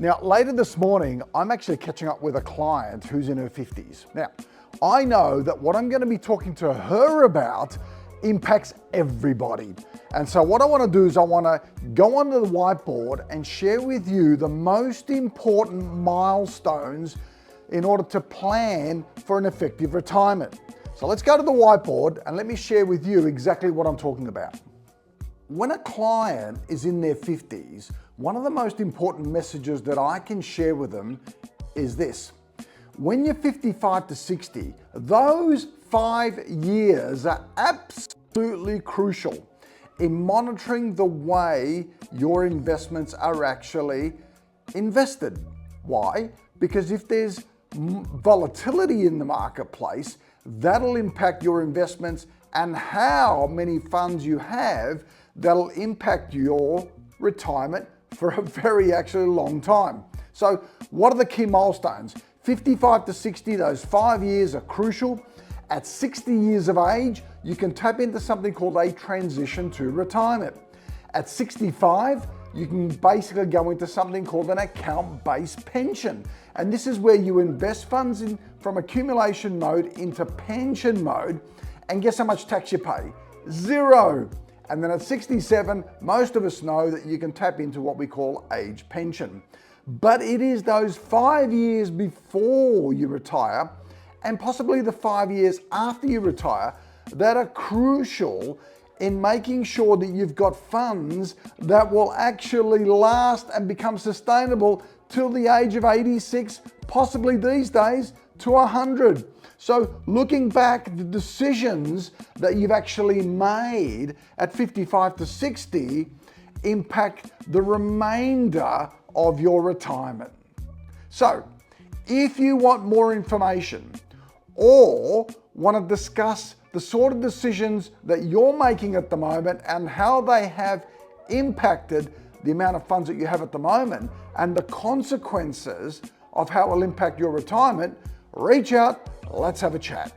Now, later this morning, I'm actually catching up with a client who's in her 50s. Now, I know that what I'm going to be talking to her about impacts everybody. And so what I want to do is I want to go onto the whiteboard and share with you the most important milestones in order to plan for an effective retirement. So let's go to the whiteboard and let me share with you exactly what I'm talking about. When a client is in their 50s, one of the most important messages that I can share with them is this. When you're 55 to 60, those 5 years are absolutely crucial in monitoring the way your investments are actually invested. Why? Because if there's volatility in the marketplace, that'll impact your investments, and how many funds you have, that'll impact your retirement for a very actually long time. So what are the key milestones? 55 to 60, those 5 years are crucial. At 60 years of age, you can tap into something called a transition to retirement. At 65, you can basically go into something called an account-based pension. And this is where you invest funds from accumulation mode into pension mode. And guess how much tax you pay? 0. And then at 67, most of us know that you can tap into what we call age pension. But it is those 5 years before you retire, and possibly the 5 years after you retire, that are crucial in making sure that you've got funds that will actually last and become sustainable till the age of 86, possibly these days to 100. So looking back, the decisions that you've actually made at 55 to 60 impact the remainder of your retirement. So if you want more information or want to discuss the sort of decisions that you're making at the moment and how they have impacted the amount of funds that you have at the moment and the consequences of how it will impact your retirement, reach out, let's have a chat.